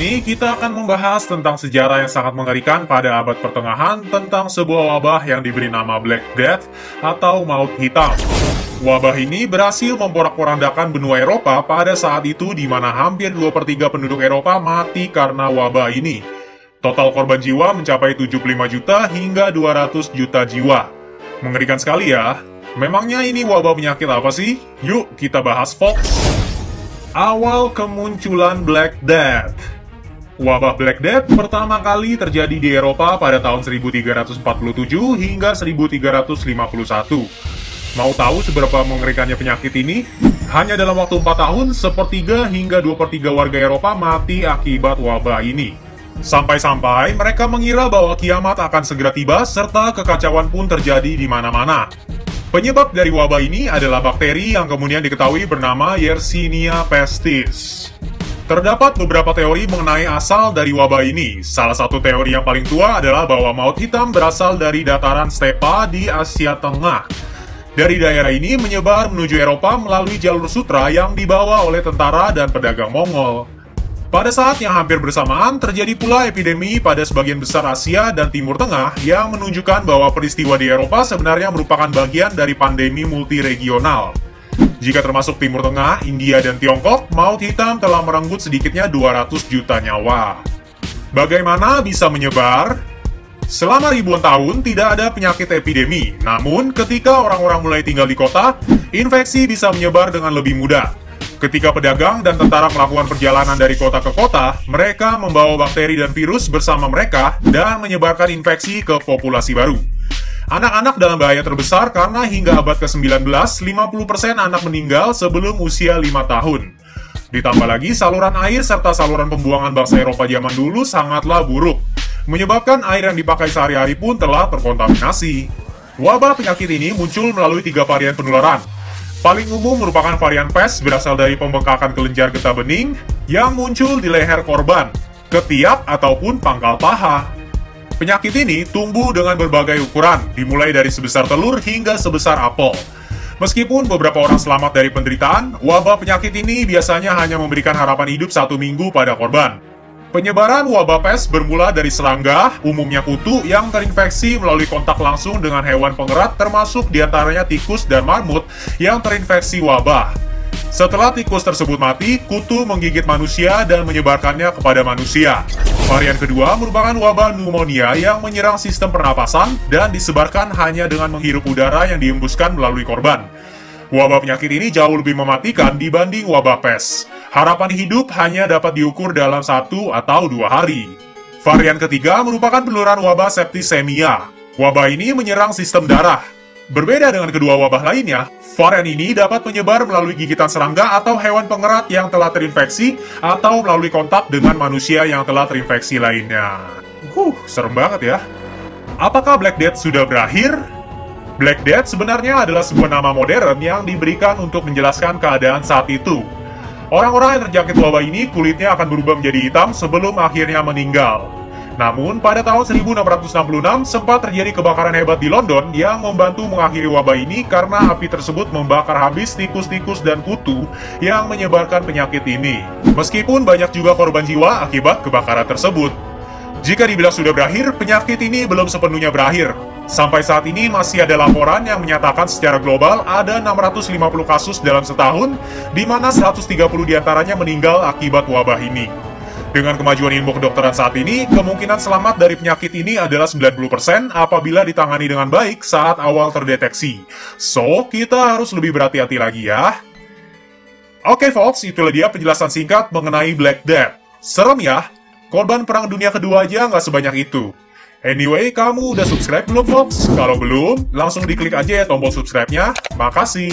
ini kita akan membahas tentang sejarah yang sangat mengerikan pada abad pertengahan tentang sebuah wabah yang diberi nama Black Death atau Maut Hitam. Wabah ini berhasil memporak-porandakan benua Eropa pada saat itu di mana hampir 2/3 penduduk Eropa mati karena wabah ini. Total korban jiwa mencapai 75 juta hingga 200 juta jiwa. Mengerikan sekali ya. Memangnya ini wabah penyakit apa sih? Yuk kita bahas, folks. Awal kemunculan Black Death. Wabah Black Death pertama kali terjadi di Eropa pada tahun 1347 hingga 1351. Mau tahu seberapa mengerikannya penyakit ini? Hanya dalam waktu 4 tahun, 1/3 hingga 2/3 warga Eropa mati akibat wabah ini. Sampai-sampai mereka mengira bahwa kiamat akan segera tiba serta kekacauan pun terjadi di mana-mana. Penyebab dari wabah ini adalah bakteri yang kemudian diketahui bernama Yersinia pestis. Terdapat beberapa teori mengenai asal dari wabah ini. Salah satu teori yang paling tua adalah bahwa maut hitam berasal dari dataran stepa di Asia Tengah. Dari daerah ini menyebar menuju Eropa melalui jalur sutra yang dibawa oleh tentara dan pedagang Mongol. Pada saat yang hampir bersamaan, terjadi pula epidemi pada sebagian besar Asia dan Timur Tengah yang menunjukkan bahwa peristiwa di Eropa sebenarnya merupakan bagian dari pandemi multiregional. Jika termasuk Timur Tengah, India, dan Tiongkok, maut hitam telah merenggut sedikitnya 200 juta nyawa. Bagaimana bisa menyebar? Selama ribuan tahun tidak ada penyakit epidemi, namun ketika orang-orang mulai tinggal di kota, infeksi bisa menyebar dengan lebih mudah. Ketika pedagang dan tentara melakukan perjalanan dari kota ke kota, mereka membawa bakteri dan virus bersama mereka dan menyebarkan infeksi ke populasi baru. Anak-anak dalam bahaya terbesar karena hingga abad ke-19, 50% anak meninggal sebelum usia 5 tahun. Ditambah lagi, saluran air serta saluran pembuangan bangsa Eropa zaman dulu sangatlah buruk, menyebabkan air yang dipakai sehari-hari pun telah terkontaminasi. Wabah penyakit ini muncul melalui 3 varian penularan. Paling umum merupakan varian pes berasal dari pembengkakan kelenjar getah bening yang muncul di leher korban, ketiak ataupun pangkal paha. Penyakit ini tumbuh dengan berbagai ukuran, dimulai dari sebesar telur hingga sebesar apel. Meskipun beberapa orang selamat dari penderitaan, wabah penyakit ini biasanya hanya memberikan harapan hidup 1 minggu pada korban. Penyebaran wabah pes bermula dari serangga, umumnya kutu, yang terinfeksi melalui kontak langsung dengan hewan pengerat termasuk diantaranya tikus dan marmut yang terinfeksi wabah. Setelah tikus tersebut mati, kutu menggigit manusia dan menyebarkannya kepada manusia. Varian kedua merupakan wabah pneumonia yang menyerang sistem pernapasan dan disebarkan hanya dengan menghirup udara yang dihembuskan melalui korban. Wabah penyakit ini jauh lebih mematikan dibanding wabah pes. Harapan hidup hanya dapat diukur dalam 1 atau 2 hari. Varian ketiga merupakan penularan wabah septisemia. Wabah ini menyerang sistem darah. Berbeda dengan kedua wabah lainnya, varian ini dapat menyebar melalui gigitan serangga atau hewan pengerat yang telah terinfeksi atau melalui kontak dengan manusia yang telah terinfeksi lainnya. Serem banget ya. Apakah Black Death sudah berakhir? Black Death sebenarnya adalah sebuah nama modern yang diberikan untuk menjelaskan keadaan saat itu. Orang-orang yang terjangkit wabah ini kulitnya akan berubah menjadi hitam sebelum akhirnya meninggal. Namun, pada tahun 1666 sempat terjadi kebakaran hebat di London yang membantu mengakhiri wabah ini karena api tersebut membakar habis tikus-tikus dan kutu yang menyebarkan penyakit ini. Meskipun banyak juga korban jiwa akibat kebakaran tersebut. Jika dibilang sudah berakhir, penyakit ini belum sepenuhnya berakhir. Sampai saat ini masih ada laporan yang menyatakan secara global ada 650 kasus dalam setahun, di mana 130 diantaranya meninggal akibat wabah ini. Dengan kemajuan ilmu kedokteran saat ini, kemungkinan selamat dari penyakit ini adalah 90% apabila ditangani dengan baik saat awal terdeteksi. So, kita harus lebih berhati-hati lagi ya. Oke folks, itulah dia penjelasan singkat mengenai Black Death. Serem ya? Korban Perang Dunia Kedua aja nggak sebanyak itu. Anyway, kamu udah subscribe belum, folks? Kalau belum, langsung diklik aja ya tombol subscribe-nya. Makasih.